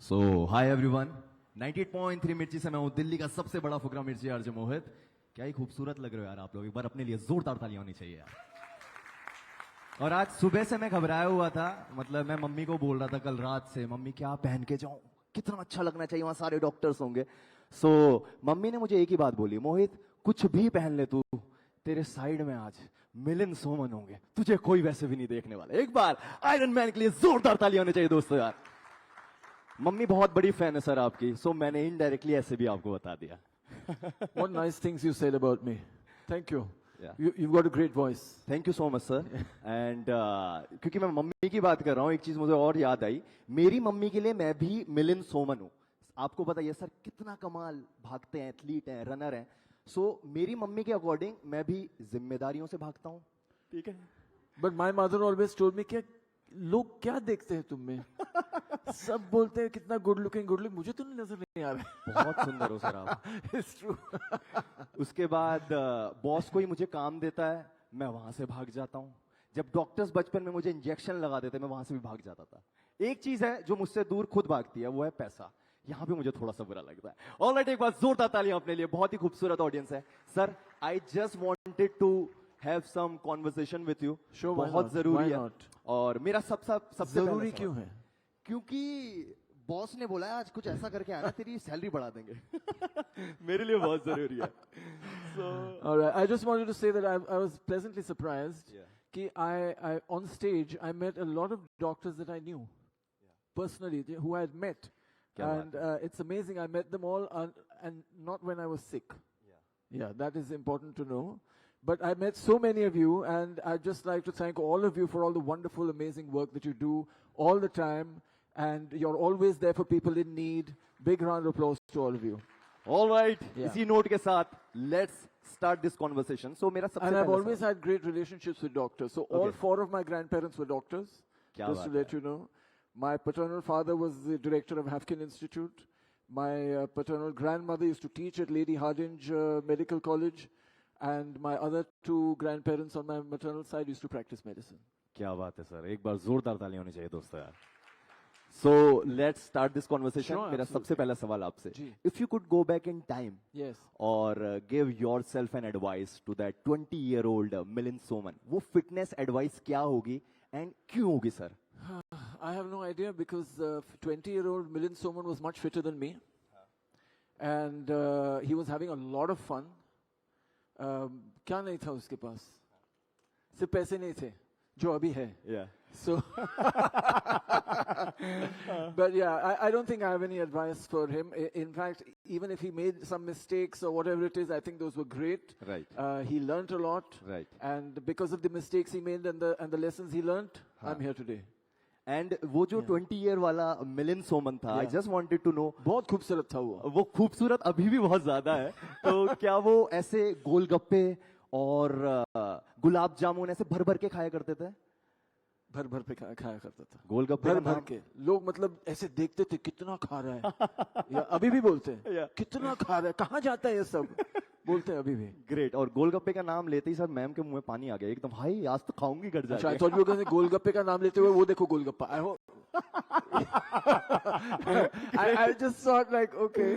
सो hi everyone, 98.3 मिर्ची से मैं हूं दिल्ली का सबसे बड़ा फुकरा मिर्ची आरजे मोहित। क्या ही खूबसूरत लग रहे हो यार आप लोग, एक बार अपने लिए जोरदार तालियां होनी चाहिए यार। और आज सुबह से मैं घबराया हुआ था, मतलब मैं मम्मी को बोल रहा था कल रात से, मम्मी क्या पहन के जाऊं, कितना अच्छा लगना चाहिए, वहां सारे डॉक्टर्स होंगे। सो मम्मी ने मुझे एक ही बात बोली, मोहित कुछ भी पहन ले तू, तेरे साइड में आज मिलिंद सोमन होंगे, तुझे कोई वैसे भी नहीं देखने वाला। एक बार आयरन मैन के लिए जोरदार तालियां होनी चाहिए दोस्तों यार। मम्मी बहुत बड़ी फैन है सर आपकी, सो मैंने इनडायरेक्टली ऐसे भी आपको बता दिया। What nice things you said about me. Thank you. Yeah. You've got a great voice. Thank you so much sir. And क्योंकि मैं मम्मी की बात कर रहा हूँ, एक चीज मुझे और याद आई, मेरी मम्मी के लिए मैं भी मिलिंद सोमन हूँ। आपको बताइए सर कितना कमाल भागते हैं, एथलीट हैं, रनर हैं। सो मेरी मम्मी के अकॉर्डिंग मैं भी जिम्मेदारियों से भागता हूँ, ठीक है। But my mother always told me कि लोग क्या देखते हैं तुम में? सब बोलते हैं कितना गुड लुकिंग, मुझे तो नजर नहीं आ रहा। बहुत सुंदर हो सर आप। It's true. उसके बाद बॉस कोई मुझे काम देता है, मैं वहां से भाग जाता हूँ। जब डॉक्टर्स बचपन में मुझे इंजेक्शन लगा देते, मैं वहां से भी भाग जाता था। एक चीज है जो मुझसे दूर खुद भागती है, वो है पैसा। यहाँ पे मुझे थोड़ा सा बुरा लगता है। ऑलराइट, एक बार जोरदार तालियां अपने लिए, बहुत ही खूबसूरत ऑडियंस है sir. I just wanted to have some conversation with you. Sure, why बहुत not? जरूरी Why है। not? और मेरा सबसे जरूरी क्यों है? क्योंकि बॉस ने बोला है आज कुछ ऐसा करके आना, तेरी सैलरी बढ़ा देंगे। मेरे लिए बहुत जरूरी है। All right. I just wanted to say that I was pleasantly surprised. Yeah. कि I on stage I met a lot of doctors that I knew personally, who I had met, क्या and it's amazing. I met them all, and not when I was sick. Yeah, that is important to know. But I met so many of you, and I'd just like to thank all of you for all the wonderful, amazing work that you do all the time, and you're always there for people in need. Big round of applause to all of you. All right, Yeah. इसी note के साथ let's start this conversation. So मेरा सबसे And I've पहला always had great relationships with doctors. So all Okay. 4 of my grandparents were doctors. क्या Just to बात let you know. My paternal father was the director of Hafkin Institute. My paternal grandmother used to teach at Lady Hardinge Medical College. And my other 2 grandparents on my maternal side used to practice medicine. क्या बात है sir, एक बार जोरदार तालियां होनी चाहिए दोस्तों यार। So let's start this conversation. Sure, मेरा absolutely. सबसे पहला सवाल आपसे, जी। if you could go back in time Yes. और give yourself an advice to that 20-year-old Milind Soman, वो फिटनेस एडवाइस क्या होगी एंड क्यों होगी sir? I have no idea because 20-year-old Milind Soman was much fitter than me. And he was having a lot of fun. क्या नहीं था उसके पास? सिर्फ पैसे नहीं थे, जो अभी है. Yeah. So, but yeah, I don't think I have any advice for him. In fact, even if he made some mistakes or whatever it is, I think those were great. Right. He learned a lot. Right. And because of the mistakes he made and the lessons he learned, I'm here today. And वो जो 20 year वाला मिलिंद सोमन था, I just wanted to know, बहुत खूबसूरत था वो खूबसूरत अभी भी बहुत ज्यादा है। तो क्या वो ऐसे गोलगप्पे और गुलाब जामुन ऐसे भर भर के खाया करते थे? भर भर पे खाया करता था, गोलगप्पे भर भर के। लोग मतलब ऐसे देखते थे कितना खा रहा है, या अभी भी बोलते हैं कितना खा रहा है, कहाँ जाता है ये सब, बोलते हैं अभी भी। ग्रेट। और गोलगप्पे का नाम लेते ही सर मैम के मुंह में पानी आ गया एकदम, भाई आज तो खाऊंगी घर जाके। अच्छा, तो गोलगप्पे का नाम लेते हुए वो देखो golgappa, I hope I just thought like okay.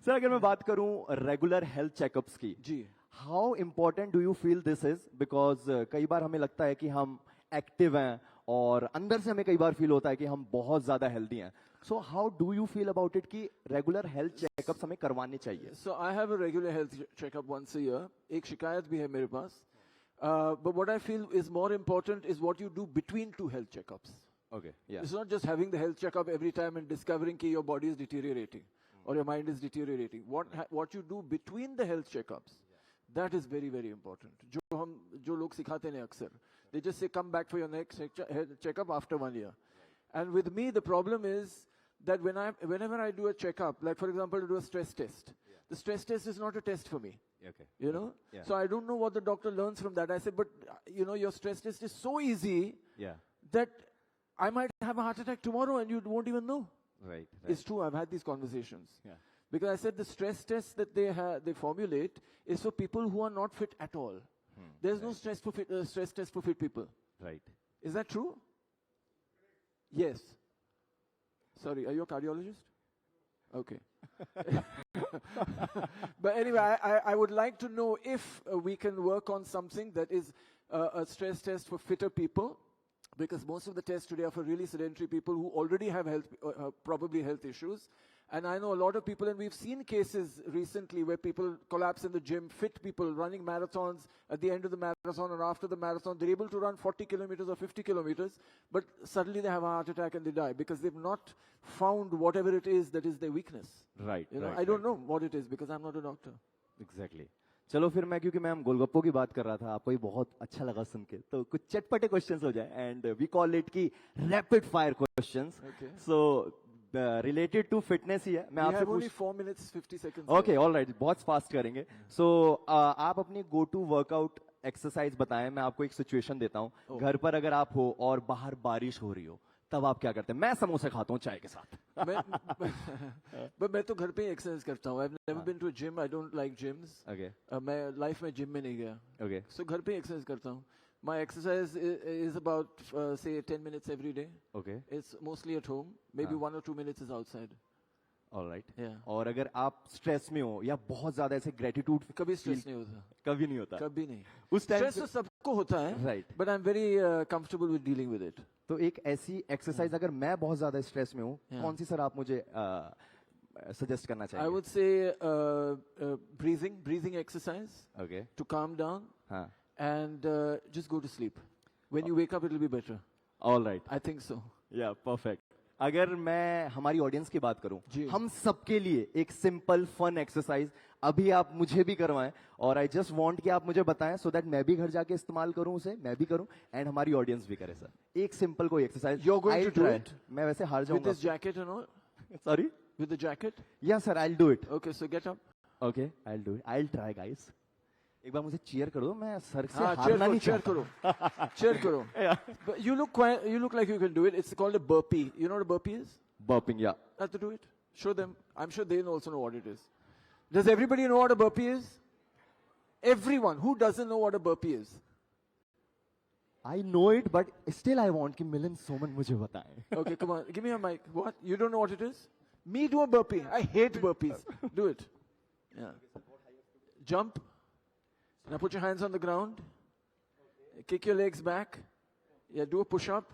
Sir अगर मैं बात करूं रेगुलर हेल्थ चेकअप्स की, जी, how important do you feel this is? Because कई बार हमें लगता है कि हम एक्टिव हैं और अंदर से हमें कई बार फील होता है कि हम बहुत ज्यादा हेल्दी हैं। So how do you feel about it कि रेगुलर हेल्थ चेकअप्स हमें करवाने चाहिए? So I have a regular health checkup once a year. एक शिकायत भी है मेरे पास, but what I feel is more important is what you do between 2 health checkups. Okay, yeah. It's not just having the health checkup every time and discovering that your body is deteriorating or your mind is deteriorating. What you do between the health checkups, that is very, very important. जो लोग सिखाते हैं अक्सर, they just say come back for your next checkup after 1 year. And with me, the problem is that whenever I do a checkup, like for example, to do a stress test, the stress test is not a test for me. Okay. You know? Yeah. So I don't know what the doctor learns from that. I say, but your stress test is so easy Yeah. that I might have a heart attack tomorrow and you won't even know. Right. It's true. I've had these conversations. Yeah. Because I said the stress test that they formulate is for people who are not fit at all. There's no stress test for fit people. Right. Is that true? Yes. Sorry, are you a cardiologist? Okay. But anyway, I would like to know if we can work on something that is a stress test for fitter people, because most of the tests today are for really sedentary people who already have probably health issues. And I know a lot of people, and we've seen cases recently where people collapse in the gym, fit people running marathons at the end of the marathon or after the marathon. They're able to run 40 kilometers or 50 kilometers, but suddenly they have a heart attack and they die because they've not found whatever it is that is their weakness. Right. You know, I don't know what it is because I'm not a doctor. Exactly. चलो फिर मैं, क्योंकि मैं हम गोलगप्पों की बात कर रहा था, आपको ये बहुत अच्छा लगा सुन के, तो कुछ चटपटे क्वेश्चंस हो जाए, एंड वी कॉल इट की rapid fire questions. So related to fitness ही है. मैं आपसे only 4 minutes 50 seconds. Okay, alright, बहुत फास्ट करेंगे. सो आप अपनी गो टू वर्कआउट एक्सरसाइज बताएं. मैं आपको एक सिचुएशन देता हूँ. घर पर अगर आप हो और बाहर बारिश हो रही हो, तब आप क्या करते हैं? मैं समोसे खाता हूँ चाय के साथ. मैं तो घर पे ही एक्सरसाइज करता हूँ. I've never been to a gym. I don't like gyms. Okay. मैं लाइफ में जिम में नहीं गया. Okay. So घर पे ही एक्सरसाइज करता हूँ. My exercise is about say 10 minutes every day. Okay. It's mostly at home. Maybe 1 or 2 minutes is outside. Alright. Yeah. और अगर आप स्ट्रेस में हो या बहुत ज्यादा ऐसे ग्रेटिट्यूड, कभी स्ट्रेस नहीं होता. कभी नहीं होता. कभी नहीं. उस टाइम स्ट्रेस तो सबको होता है. Right. But I'm very comfortable with dealing with it. तो एक ऐसी एक्सरसाइज, अगर मैं बहुत ज्यादा स्ट्रेस में हूँ, कौन सी सर आप मुझे सजेस्ट करना चाहिए? I would say breathing exercise. Okay. To calm down. हाँ. And just go to sleep. When you wake up, it will be better. Alright. I think so. या परफेक्ट. अगर मैं हमारी ऑडियंस की बात करूं, जी. हम सबके लिए एक सिंपल फन एक्सरसाइज अभी आप मुझे भी करवाएं, और आई जस्ट वांट कि आप मुझे बताएं सो दैट मैं भी घर जाके इस्तेमाल करूं उसे, मैं भी करूं एंड हमारी ऑडियंस भी करे. सर एक सिंपल कोई exercise. You're going to do it? मैं वैसे हार With जाऊंगा. this jacket and all? Sorry. With the jacket? या sir, I will do it. Okay, so get up. Okay, I will do it. I will try guys. एक बार मुझे cheer कर दो, मैं सर से हाँ, हारना नहीं cheer चाहता. करो. Cheer करो. But you look like you can do it. It's called a burpee. You know what a burpee is? Burping, yeah. Have to do it. Show them. I'm sure they also know what it is. Does everybody know what a burpee is? Everyone. Who doesn't know what a burpee is? I know it, but still I want कि मिलन सोमन मुझे बताएं. Okay, come on. Give me a mic. What? You don't know what it is? Me do a burpee. I hate burpees. Do it. Yeah. Jump. Now put your hands on the ground. Kick your legs back. Yeah, do a push-up.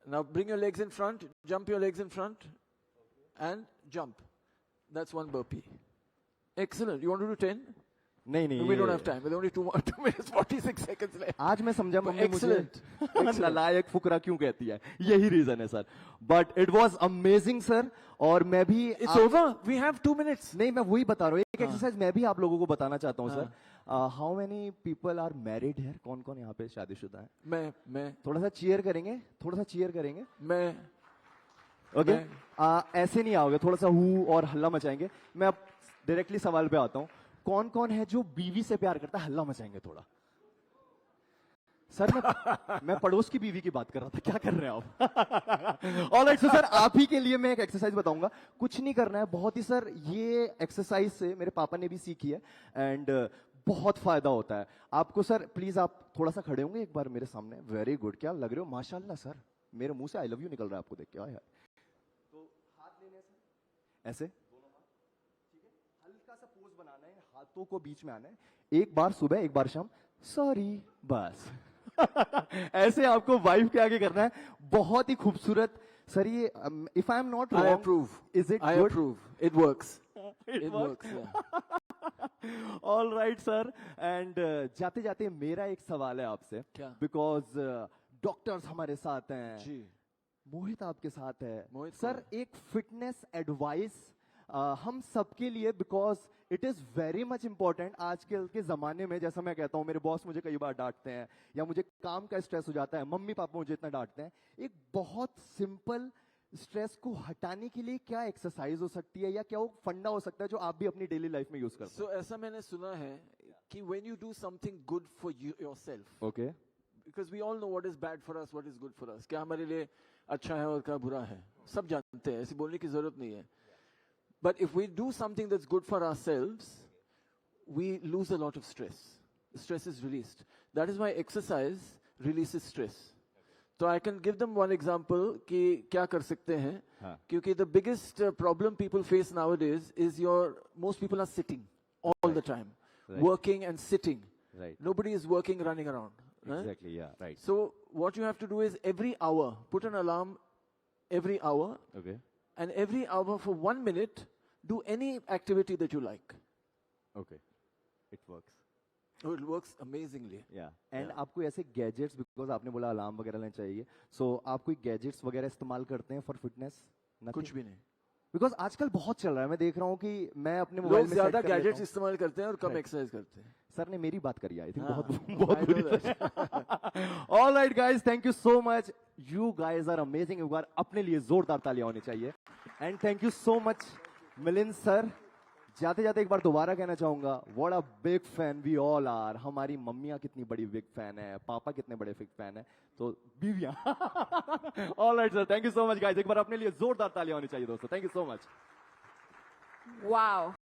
Now bring your legs in front. Jump your legs in front. And jump. That's one burpee. Excellent. You want to do 10? नहीं नहीं, We don't have time. There's only 2 minutes 46 seconds left. आज मैं समझा mummy मुझे Excellent. नालायक फुकरा क्यों कहती है. यही रीजन है sir. But it was amazing sir. और मैं भी It's over. We have 2 minutes. नहीं, मैं वही बता रहा हूँ. एक एक्सरसाइज मैं भी आप लोगों को बताना चाहता हूँ sir. How many people are married here? कौन कौन यहाँ पे शादीशुदा है? मैं थोड़ा सा चीयर करेंगे, थोड़ा सा चीयर करेंगे. मैं ओके. ऐसे नहीं आओगे, थोड़ा सा हु और हल्ला मचाएंगे. मैं अब डायरेक्टली सवाल पे आता हूँ. कौन कौन है जो बीवी से प्यार करता है? हल्ला मचाएंगे थोड़ा. सर मैं पड़ोस की बीवी की बात कर रहा था. क्या कर रहे हैं आप? ऑलराइट. सो सर आप ही के लिए मैं एक एक्सरसाइज बताऊंगा. कुछ नहीं करना है, बहुत ही सर ये एक्सरसाइज से मेरे पापा ने भी सीखी है एंड बहुत फायदा होता है आपको. सर प्लीज आप थोड़ा सा खड़े होंगे एक बार मेरे सामने. Very good. क्या लग रहे हो? माशाल्लाह सर. मेरे मुंह से आई लव यू निकल रहा है आपको देख के. यार तो हाथ लेने से ऐसे दोनों हाथ. ठीक है. हल्का सा पोज बनाना है, हाथों को बीच में आना है. एक बार सुबह, एक बार शाम. सॉरी. बस ऐसे आपको वाइफ के आगे करना है. बहुत ही खूबसूरत सर. ये if I am not I approve. Is it I good? approve. It works. It works. Yeah. All right sir. And जाते जाते मेरा एक सवाल है आपसे. क्या? बिकॉज डॉक्टर्स हमारे साथ हैं, जी. मोहित आपके साथ है. मोहित सर कौन एक फिटनेस एडवाइस हम सबके लिए, because it is very much important आजकल के जमाने में. जैसा मैं कहता हूँ, मेरे बॉस मुझे कई बार डांटते हैं या मुझे काम का स्ट्रेस हो जाता है, मम्मी पापा मुझे इतना डांटते हैं. एक बहुत सिंपल स्ट्रेस को हटाने के लिए क्या एक्सरसाइज हो सकती है या क्या वो फंडा हो सकता है जो आप भी अपनी डेली लाइफ में यूज करते हैं? So ऐसा मैंने सुना है कि when you do something good for yourself, okay. because we all know what is bad for us, what is good for us. क्या हमारे लिए अच्छा है और क्या बुरा है, सब जानते हैं. ऐसी बोलने की जरूरत नहीं है. But if we do something that's good for ourselves, we lose a lot of stress. The stress is released. That is why exercise releases stress. तो I can give them one example कि क्या कर सकते हैं. हाँ. क्योंकि the biggest problem people face nowadays is your most people are sitting all the time, working and sitting. Right. Nobody is working, running around. Right? Exactly. Yeah. Right. So what you have to do is every hour, put an alarm every hour, Okay. and every hour for 1 minute, do any activity that you like. Okay. It works. Oh, it works amazingly. Yeah. And आपको ऐसे gadgets, because आपने बोला alarm वगैरह लेना चाहिए, सो आप कोई gadgets वगैरह इस्तेमाल करते हैं फॉर फिटनेस? कुछ भी नहीं. बिकॉज आजकल बहुत चल रहा है, मैं देख रहा हूँ कि मैं अपने लोग मोबाइल में ज्यादा set कर लेता गैजेट्स हूँ. इस्तेमाल करते हैं और कम Right. एक्सरसाइज करते हैं. सर ने मेरी बात करी, आई थिंक हाँ, बहुत I बुरी know that. तरह. All right guys, thank you so much. You guys are amazing. एक बार अपने लिए जोरदार तालियां होनी चाहिए. And thank you so much Milind sir. जाते जाते एक बार दोबारा कहना चाहूंगा, what a big fan we all are. हमारी मम्मियां कितनी बड़ी बिग फैन है, पापा कितने बड़े बिग फैन है, तो बीवियां. All right sir, thank you so much guys. एक बार अपने लिए जोरदार तालियां होनी चाहिए दोस्तों. Thank you so much. Wow.